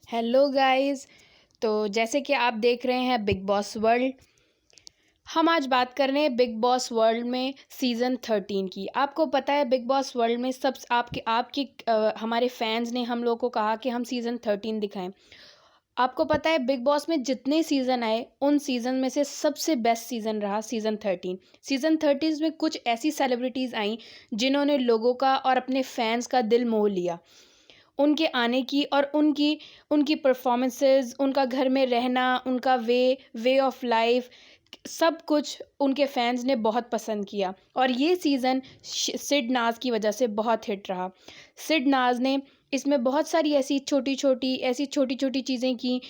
Hello guys. तो जैसे कि आप देख रहे हैं बिग बॉस वर्ल्ड। हम आज बात कर रहे हैं बिग बॉस वर्ल्ड में सीज़न 13 की। आपको पता है बिग बॉस वर्ल्ड में सब आपके आपकी हमारे फैंस ने हम लोग को कहा कि हम सीज़न 13 दिखाएं। आपको पता है बिग बॉस में जितने सीज़न आए उन सीज़न में से सबसे बेस्ट सीज़न रहा सीज़न 13। सीज़न 13 में कुछ ऐसी सेलिब्रिटीज़ आई जिन्होंने लोगों का और अपने फैंस का दिल मोह लिया। उनके आने की और उनकी उनकी परफॉर्मेंसेस, उनका घर में रहना, उनका वे ऑफ लाइफ, सब कुछ उनके फैंस ने बहुत पसंद किया। और ये सीज़न सिड नाज की वजह से बहुत हिट रहा। सिड नाज ने इसमें बहुत सारी ऐसी छोटी छोटी चीज़ें की,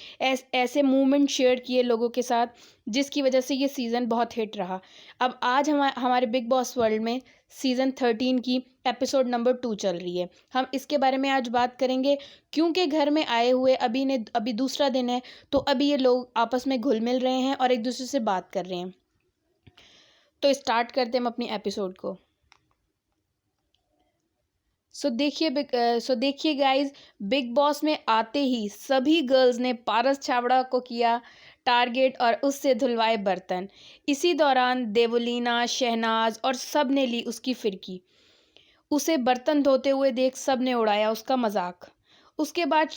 ऐसे मूवमेंट शेयर किए लोगों के साथ, जिसकी वजह से ये सीज़न बहुत हिट रहा। अब आज हमारे बिग बॉस वर्ल्ड में सीज़न 13 की एपिसोड नंबर 2 चल रही है। हम इसके बारे में आज बात करेंगे क्योंकि घर में आए हुए अभी दूसरा दिन है, तो अभी ये लोग आपस में घुल मिल रहे हैं और एक दूसरे से बात कर रहे हैं। तो स्टार्ट करते हैं हम अपनी एपिसोड को। सो देखिए गाइज, बिग बॉस में आते ही सभी गर्ल्स ने पारस छाबड़ा को किया टारगेट और उससे धुलवाए बर्तन। इसी दौरान देवलीना, शहनाज और सब ने ली उसकी फिरकी। उसे बर्तन धोते हुए देख सब ने उड़ाया उसका मजाक। उसके बाद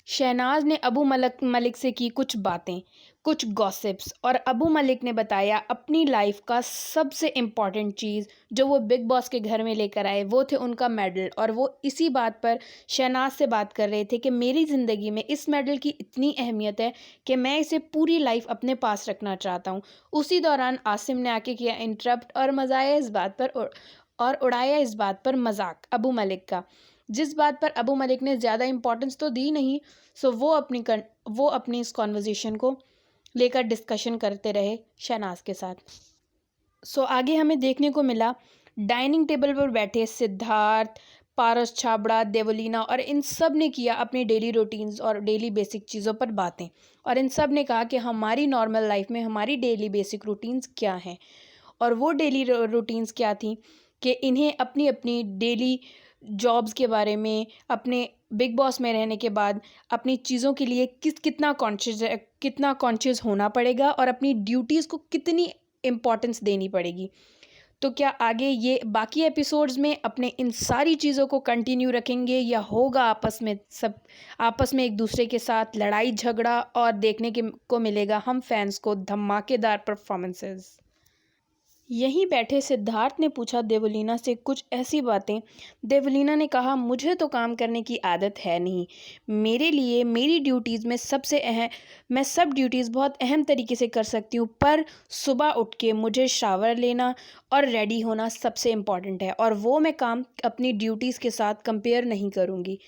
शहनाज ने अबू मलिक से की कुछ बातें, कुछ गॉसिप्स, और अबू मलिक ने बताया अपनी लाइफ का सबसे इम्पॉर्टेंट चीज़ जो वो बिग बॉस के घर में लेकर आए, वो थे उनका मेडल। और वो इसी बात पर शहनाज से बात कर रहे थे कि मेरी ज़िंदगी में इस मेडल की इतनी अहमियत है कि मैं इसे पूरी लाइफ अपने पास रखना चाहता हूँ। उसी दौरान आसिम ने आके किया इंटरप्ट और मज़ाया इस बात पर और उड़ाया इस बात पर मजाक अबू मलिक का, जिस बात पर अबू मलिक ने ज़्यादा इम्पोर्टेंस तो दी नहीं। सो वो अपनी इस कॉन्वर्जेसन को लेकर डिस्कशन करते रहे शहनाज के साथ। आगे हमें देखने को मिला डाइनिंग टेबल पर बैठे सिद्धार्थ, पारस छाबड़ा, देवलीना और इन सब ने किया अपने डेली रूटीन्स और डेली बेसिक चीज़ों पर बातें। और इन सब ने कहा कि हमारी नॉर्मल लाइफ में हमारी डेली बेसिक रूटीन्स क्या हैं। और वो डेली रूटीन्स क्या थी कि इन्हें अपनी अपनी डेली जॉब्स के बारे में, अपने बिग बॉस में रहने के बाद अपनी चीज़ों के लिए कितना कॉन्शियस होना पड़ेगा और अपनी ड्यूटीज़ को कितनी इम्पोर्टेंस देनी पड़ेगी। तो क्या आगे ये बाकी एपिसोड्स में अपने इन सारी चीज़ों को कंटिन्यू रखेंगे या होगा आपस में एक दूसरे के साथ लड़ाई झगड़ा और देखने के को मिलेगा हम फैंस को धमाकेदार परफॉर्मेंसेस। यहीं बैठे सिद्धार्थ ने पूछा देवलीना से कुछ ऐसी बातें। देवलीना ने कहा, मुझे तो काम करने की आदत है नहीं। मेरे लिए मेरी ड्यूटीज़ में मैं सब ड्यूटीज़ बहुत अहम तरीके से कर सकती हूँ, पर सुबह उठ के मुझे शावर लेना और रेडी होना सबसे इम्पॉर्टेंट है, और वो मैं काम अपनी ड्यूटीज़ के साथ कंपेयर नहीं करूँगी।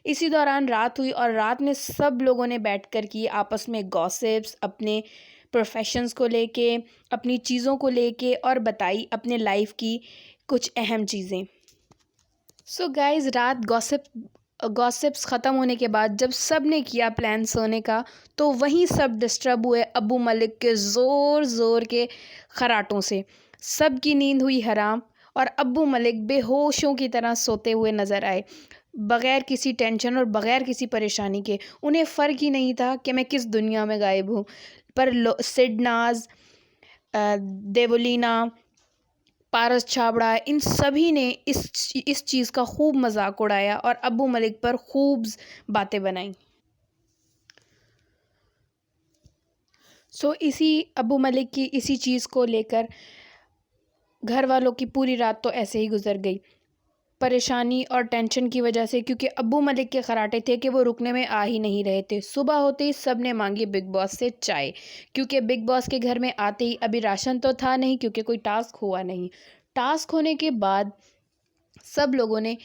इसी दौरान रात हुई और रात में सब लोगों ने बैठकर की आपस में गॉसिप्स, अपने प्रोफेशंस को लेके, अपनी चीज़ों को लेके, और बताई अपने लाइफ की कुछ अहम चीज़ें। गाइस, रात गॉसिप्स ख़त्म होने के बाद जब सब ने किया प्लान सोने का, तो वहीं सब डिस्टर्ब हुए अबू मलिक के ज़ोर ज़ोर के खराटों से। सबकी नींद हुई हराम और अबू मलिक बेहोशों की तरह सोते हुए नज़र आए, बग़ैर किसी टेंशन और बग़ैर किसी परेशानी के। उन्हें फ़र्क ही नहीं था कि मैं किस दुनिया में गायब हूँ। पर सिडनाज, देवलीना, पारस छाबड़ा, इन सभी ने इस चीज़ का खूब मजाक उड़ाया और अबू मलिक पर खूब बातें बनाई। इसी अबू मलिक की इसी चीज़ को लेकर घर वालों की पूरी रात तो ऐसे ही गुजर गई, परेशानी और टेंशन की वजह से, क्योंकि अब्बू मलिक के खराटे थे कि वो रुकने में आ ही नहीं रहे थे। सुबह होते ही सब ने मांगी बिग बॉस से चाय, क्योंकि बिग बॉस के घर में आते ही अभी राशन तो था नहीं, क्योंकि कोई टास्क हुआ नहीं। टास्क होने के बाद सब लोगों ने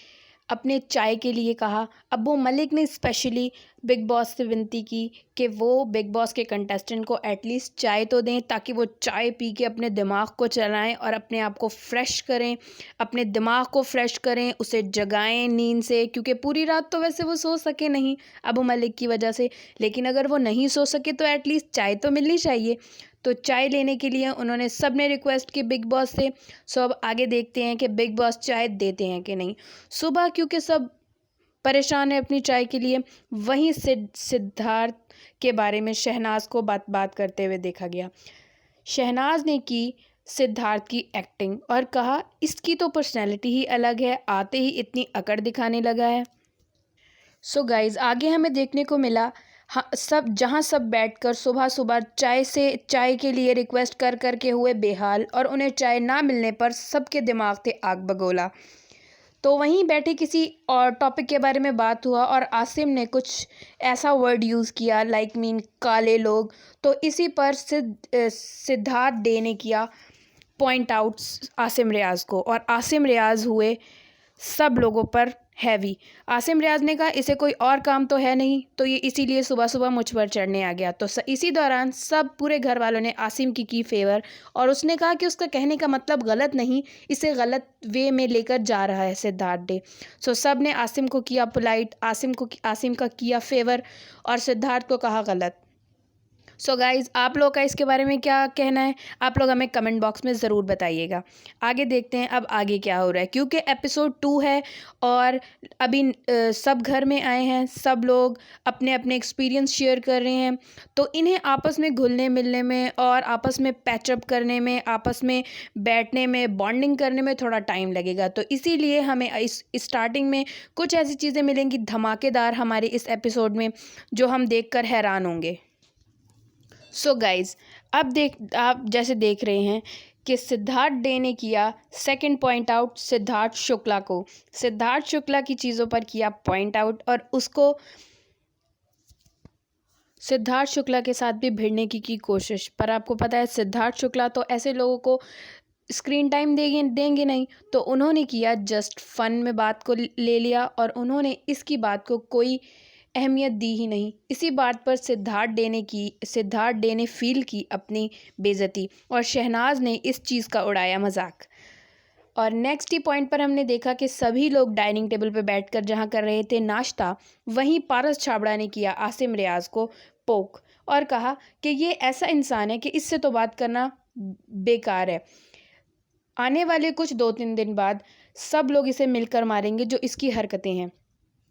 अपने चाय के लिए कहा। अब्बू मलिक ने स्पेशली बिग बॉस से विनती की कि वो बिग बॉस के कंटेस्टेंट को एटलीस्ट चाय तो दें, ताकि वो चाय पी के अपने दिमाग को चलाएं और अपने आप को फ्रेश करें, अपने दिमाग को फ्रेश करें, उसे जगाएं नींद से, क्योंकि पूरी रात तो वैसे वो सो सके नहीं अब्बू मलिक की वजह से, लेकिन अगर वो नहीं सो सके तो एटलीस्ट चाय तो मिलनी चाहिए। तो चाय लेने के लिए उन्होंने सब ने रिक्वेस्ट की बिग बॉस से। अब आगे देखते हैं कि बिग बॉस चाय देते हैं कि नहीं। सुबह क्योंकि सब परेशान है अपनी चाय के लिए। वहीं सिद्धार्थ के बारे में शहनाज को बात करते हुए देखा गया। शहनाज ने की सिद्धार्थ की एक्टिंग और कहा इसकी तो पर्सनैलिटी ही अलग है, आते ही इतनी अकड़ दिखाने लगा है। सो गाइज आगे हमें देखने को मिला सब बैठकर सुबह सुबह चाय के लिए रिक्वेस्ट कर के हुए बेहाल, और उन्हें चाय ना मिलने पर सबके दिमाग थे आग बगोला। तो वहीं बैठे किसी और टॉपिक के बारे में बात हुआ और आसिम ने कुछ ऐसा वर्ड यूज़ किया लाइक मीन काले लोग। तो इसी पर सिद्धार्थ डे ने किया पॉइंट आउट आसिम रियाज़ को, और आसिम रियाज़ हुए सब लोगों पर हैवी। आसिम रियाज़ ने कहा इसे कोई और काम तो है नहीं, तो ये इसीलिए सुबह सुबह मुझ पर चढ़ने आ गया। तो इसी दौरान सब पूरे घर वालों ने आसिम की फेवर, और उसने कहा कि उसका कहने का मतलब गलत नहीं, इसे गलत वे में लेकर जा रहा है सिद्धार्थ डे। सो सब ने आसिम को किया पोलाइट, आसिम का किया फेवर और सिद्धार्थ को कहा गलत। सो गाइज़ आप लोग का इसके बारे में क्या कहना है, आप लोग हमें कमेंट बॉक्स में ज़रूर बताइएगा। आगे देखते हैं अब आगे क्या हो रहा है, क्योंकि एपिसोड 2 है और अभी सब घर में आए हैं, सब लोग अपने अपने एक्सपीरियंस शेयर कर रहे हैं। तो इन्हें आपस में घुलने मिलने में और आपस में पैचअप करने में, आपस में बैठने में, बॉन्डिंग करने में थोड़ा टाइम लगेगा। तो इसीलिए हमें इस स्टार्टिंग में कुछ ऐसी चीज़ें मिलेंगी धमाकेदार हमारे इस एपिसोड में, जो हम देख कर हैरान होंगे। सो गाइज़ अब आप जैसे देख रहे हैं कि सिद्धार्थ डे ने किया second point out Siddharth Shukla को, सिद्धार्थ शुक्ला की चीज़ों पर किया पॉइंट आउट, और उसको सिद्धार्थ शुक्ला के साथ भी भिड़ने की कोशिश। पर आपको पता है सिद्धार्थ शुक्ला तो ऐसे लोगों को स्क्रीन टाइम देंगे नहीं, तो उन्होंने किया जस्ट फन में बात को ले लिया, और उन्होंने इसकी बात को कोई अहमियत दी ही नहीं। इसी बात पर सिद्धार्थ डे ने फील की अपनी बेइज्जती, और शहनाज ने इस चीज़ का उड़ाया मजाक। और नेक्स्ट ही पॉइंट पर हमने देखा कि सभी लोग डाइनिंग टेबल पर बैठकर जहां कर रहे थे नाश्ता, वहीं पारस छाबड़ा ने किया आसिम रियाज़ को पोक और कहा कि ये ऐसा इंसान है कि इससे तो बात करना बेकार है। आने वाले कुछ 2-3 दिन बाद सब लोग इसे मिलकर मारेंगे जो इसकी हरकतें हैं।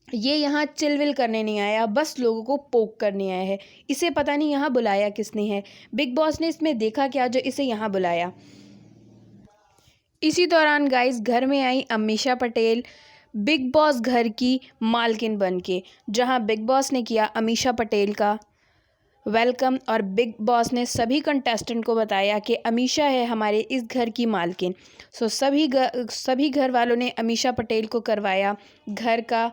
ये यहाँ चिलविल करने नहीं आया, बस लोगों को पोक करने आया है। इसे पता नहीं यहाँ बुलाया किसने है, बिग बॉस ने इसमें देखा क्या जो इसे यहाँ बुलाया। इसी दौरान गाइस घर में आई अमीषा पटेल बिग बॉस घर की मालकिन बनके, जहाँ बिग बॉस ने किया अमीषा पटेल का वेलकम, और बिग बॉस ने सभी कंटेस्टेंट को बताया कि अमीषा है हमारे इस घर की मालकिन। सो सभी घर वालों ने अमीषा पटेल को करवाया घर का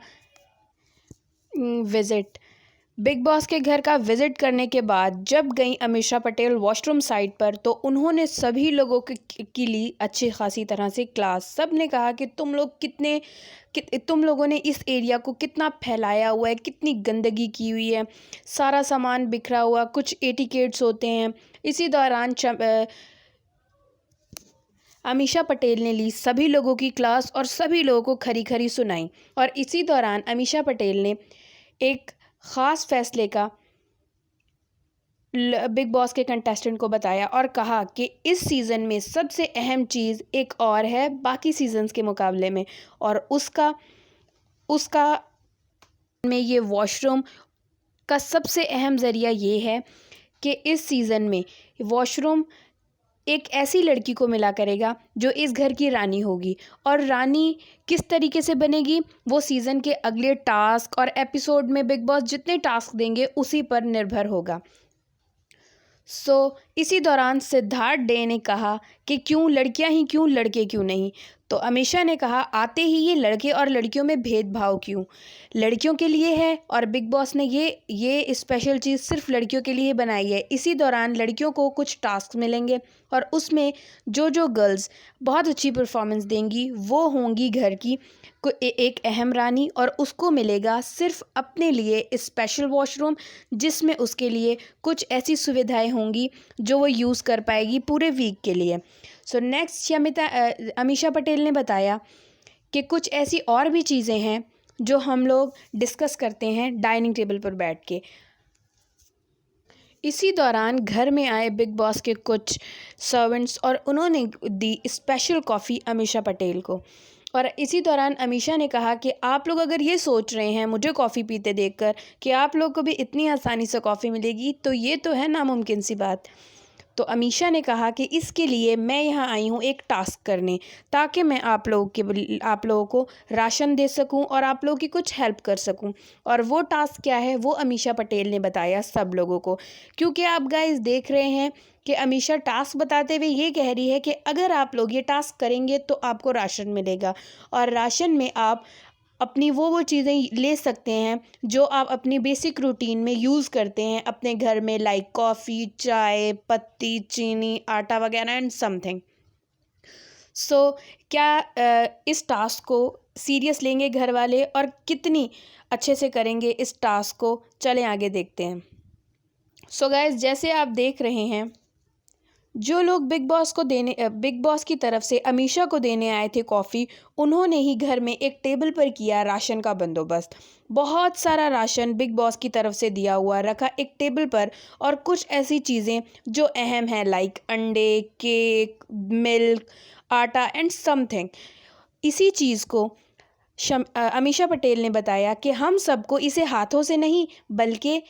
विज़िट। बिग बॉस के घर का विज़िट करने के बाद जब गई अमीषा पटेल वॉशरूम साइड पर, तो उन्होंने सभी लोगों की ली अच्छी खासी तरह से क्लास। सब ने कहा कि तुम लोगों ने इस एरिया को कितना फैलाया हुआ है, कितनी गंदगी की हुई है, सारा सामान बिखरा हुआ, कुछ एटिकेट्स होते हैं। इसी दौरान अमीषा पटेल ने ली सभी लोगों की क्लास और सभी लोगों को खरी खरी सुनाई। और इसी दौरान अमीषा पटेल ने एक ख़ास फैसले का बिग बॉस के कंटेस्टेंट को बताया और कहा कि इस सीज़न में सबसे अहम चीज़ एक और है बाकी सीजन्स के मुकाबले में, और उसका में ये वॉशरूम का सबसे अहम ज़रिया ये है कि इस सीज़न में वॉशरूम एक ऐसी लड़की को मिला करेगा जो इस घर की रानी होगी, और रानी किस तरीके से बनेगी वो सीज़न के अगले टास्क और एपिसोड में बिग बॉस जितने टास्क देंगे उसी पर निर्भर होगा। इसी दौरान सिद्धार्थ डे ने कहा कि क्यों लड़कियां ही क्यों, लड़के क्यों नहीं। तो अमीषा ने कहा आते ही ये लड़के और लड़कियों में भेदभाव क्यों, लड़कियों के लिए है और बिग बॉस ने ये स्पेशल चीज़ सिर्फ लड़कियों के लिए बनाई है। इसी दौरान लड़कियों को कुछ टास्क मिलेंगे और उसमें जो गर्ल्स बहुत अच्छी परफॉर्मेंस देंगी वो होंगी घर की एक अहम रानी, और उसको मिलेगा सिर्फ अपने लिए स्पेशल वॉशरूम जिसमें उसके लिए कुछ ऐसी सुविधाएं होंगी जो वो यूज़ कर पाएगी पूरे वीक के लिए। नेक्स्ट अमीषा पटेल ने बताया कि कुछ ऐसी और भी चीज़ें हैं जो हम लोग डिस्कस करते हैं डाइनिंग टेबल पर बैठ के। इसी दौरान घर में आए बिग बॉस के कुछ सर्वेंट्स और उन्होंने दी स्पेशल कॉफ़ी अमीषा पटेल को, और इसी दौरान अमीषा ने कहा कि आप लोग अगर ये सोच रहे हैं मुझे कॉफ़ी पीते देखकर कि आप लोग को भी इतनी आसानी से कॉफ़ी मिलेगी, तो ये तो है नामुमकिन सी बात। तो अमीषा ने कहा कि इसके लिए मैं यहाँ आई हूँ एक टास्क करने, ताकि मैं आप लोगों को राशन दे सकूँ और आप लोगों की कुछ हेल्प कर सकूँ। और वो टास्क क्या है वो अमीषा पटेल ने बताया सब लोगों को, क्योंकि आप गाइस देख रहे हैं कि अमीषा टास्क बताते हुए ये कह रही है कि अगर आप लोग ये टास्क करेंगे तो आपको राशन मिलेगा, और राशन में आप अपनी वो चीज़ें ले सकते हैं जो आप अपनी बेसिक रूटीन में यूज़ करते हैं अपने घर में, लाइक कॉफ़ी, चाय पत्ती, चीनी, आटा वगैरह एंड समथिंग। सो क्या इस टास्क को सीरियस लेंगे घर वाले और कितनी अच्छे से करेंगे इस टास्क को, चलें आगे देखते हैं। सो गाइस, जैसे आप देख रहे हैं, जो लोग बिग बॉस की तरफ से अमीषा को देने आए थे कॉफ़ी, उन्होंने ही घर में एक टेबल पर किया राशन का बंदोबस्त। बहुत सारा राशन बिग बॉस की तरफ से दिया हुआ रखा एक टेबल पर, और कुछ ऐसी चीज़ें जो अहम हैं लाइक अंडे, केक, मिल्क, आटा एंड समथिंग। इसी चीज़ को अमीषा पटेल ने बताया कि हम सबको इसे हाथों से नहीं बल्कि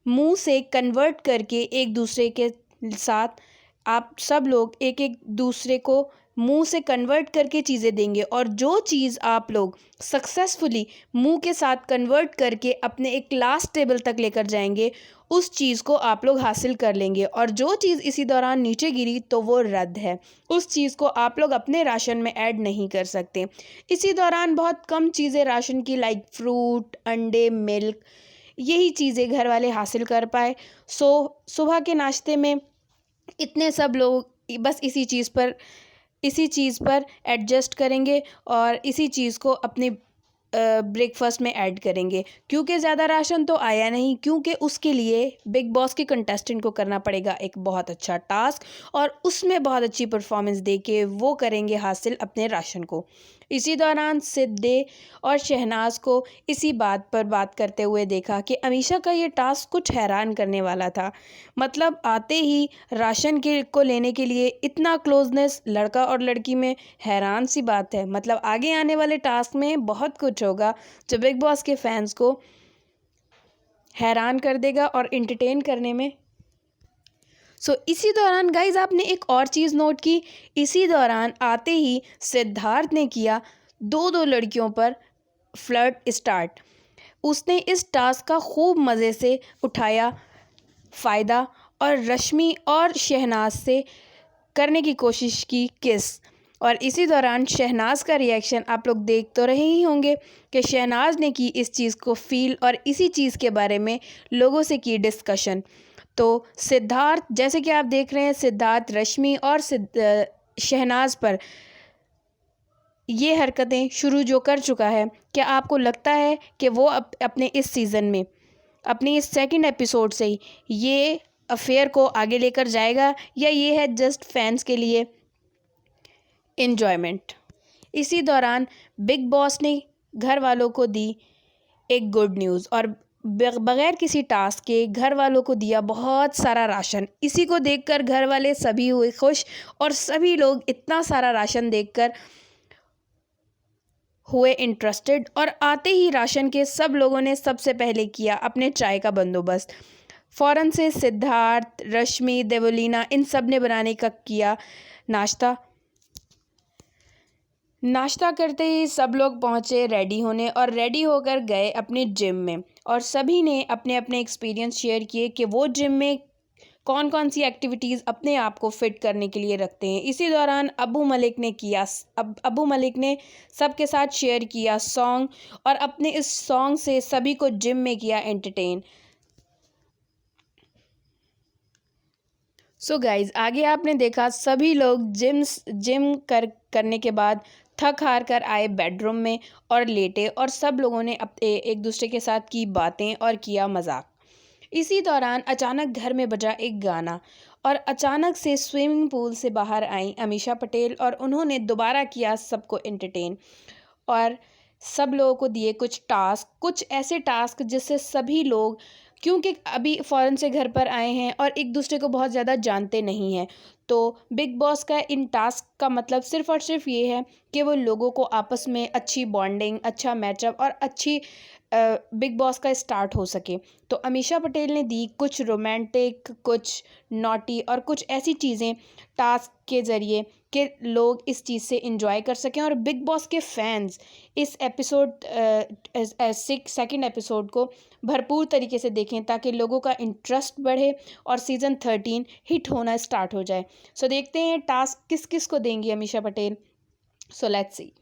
मुंह से कन्वर्ट करके एक दूसरे के साथ, आप सब लोग एक एक दूसरे को मुंह से कन्वर्ट करके चीज़ें देंगे, और जो चीज़ आप लोग सक्सेसफुली मुंह के साथ कन्वर्ट करके अपने एक लास्ट टेबल तक लेकर जाएंगे, उस चीज़ को आप लोग हासिल कर लेंगे। और जो चीज़ इसी दौरान नीचे गिरी तो वो रद्द है, उस चीज़ को आप लोग अपने राशन में ऐड नहीं कर सकते। इसी दौरान बहुत कम चीज़ें राशन की लाइक फ्रूट, अंडे, मिल्क, यही चीज़ें घर वाले हासिल कर पाए। सुबह के नाश्ते में इतने सब लोग बस इसी चीज़ पर एडजस्ट करेंगे और इसी चीज़ को अपने ब्रेकफास्ट में ऐड करेंगे, क्योंकि ज़्यादा राशन तो आया नहीं, क्योंकि उसके लिए बिग बॉस के कंटेस्टेंट को करना पड़ेगा एक बहुत अच्छा टास्क, और उसमें बहुत अच्छी परफॉर्मेंस दे के वो करेंगे हासिल अपने राशन को। इसी दौरान सिद्धे और शहनाज को इसी बात पर बात करते हुए देखा कि अमीषा का ये टास्क कुछ हैरान करने वाला था। मतलब आते ही राशन के को लेने के लिए इतना क्लोजनेस लड़का और लड़की में, हैरान सी बात है। मतलब आगे आने वाले टास्क में बहुत कुछ होगा जो बिग बॉस के फैंस को हैरान कर देगा और इंटरटेन करने में। इसी दौरान गाइज आपने एक और चीज़ नोट की, इसी दौरान आते ही सिद्धार्थ ने किया दो लड़कियों पर फ्लर्ट स्टार्ट। उसने इस टास्क का खूब मज़े से उठाया फ़ायदा, और रश्मि और शहनाज से करने की कोशिश की किस। और इसी दौरान शहनाज का रिएक्शन आप लोग देख तो रहे ही होंगे कि शहनाज ने की इस चीज़ को फील, और इसी चीज़ के बारे में लोगों से की डिस्कशन। तो सिद्धार्थ, जैसे कि आप देख रहे हैं, सिद्धार्थ रश्मि और शहनाज पर ये हरकतें शुरू जो कर चुका है, क्या आपको लगता है कि वो अपने इस सीज़न में, अपनी इस सेकंड एपिसोड से ही ये अफेयर को आगे लेकर जाएगा, या ये है जस्ट फैंस के लिए एन्जॉयमेंट? इसी दौरान बिग बॉस ने घर वालों को दी एक गुड न्यूज़, और बगैर किसी टास्क के घर वालों को दिया बहुत सारा राशन। इसी को देखकर घर वाले सभी हुए खुश, और सभी लोग इतना सारा राशन देखकर हुए इंटरेस्टेड, और आते ही राशन के सब लोगों ने सबसे पहले किया अपने चाय का बंदोबस्त। फ़ौरन से सिद्धार्थ, रश्मि, देवलीना, इन सब ने बनाने का किया नाश्ता। नाश्ता करते ही सब लोग पहुँचे रेडी होने, और रेडी होकर गए अपने जिम में, और सभी ने अपने अपने एक्सपीरियंस शेयर किए कि वो जिम में कौन कौन सी एक्टिविटीज़ अपने आप को फिट करने के लिए रखते हैं। इसी दौरान अबू मलिक ने सबके साथ शेयर किया सॉन्ग, और अपने इस सॉन्ग से सभी को जिम में किया एंटरटेन। गाइज, आगे आपने देखा सभी लोग जिम करने के बाद थक हार कर आए बेडरूम में और लेटे, और सब लोगों ने एक दूसरे के साथ की बातें और किया मजाक। इसी दौरान अचानक घर में बजा एक गाना, और अचानक से स्विमिंग पूल से बाहर आई अमीषा पटेल, और उन्होंने दोबारा किया सबको एंटरटेन, और सब लोगों को दिए कुछ ऐसे टास्क जिससे सभी लोग, क्योंकि अभी फ़ौरन से घर पर आए हैं और एक दूसरे को बहुत ज़्यादा जानते नहीं हैं, तो बिग बॉस का इन टास्क का मतलब सिर्फ़ और सिर्फ ये है कि वो लोगों को आपस में अच्छी बॉन्डिंग, अच्छा मैचअप और अच्छी बिग बॉस का स्टार्ट हो सके। तो अमीषा पटेल ने दी कुछ रोमांटिक, कुछ नॉटी और कुछ ऐसी चीज़ें टास्क के ज़रिए कि लोग इस चीज़ से एंजॉय कर सकें और बिग बॉस के फैंस इस एपिसोड सेकंड एपिसोड को भरपूर तरीके से देखें ताकि लोगों का इंटरेस्ट बढ़े और सीज़न 13 हिट होना स्टार्ट हो जाए। सो देखते हैं टास्क किस किस को देंगी Amisha Patel. So let's see.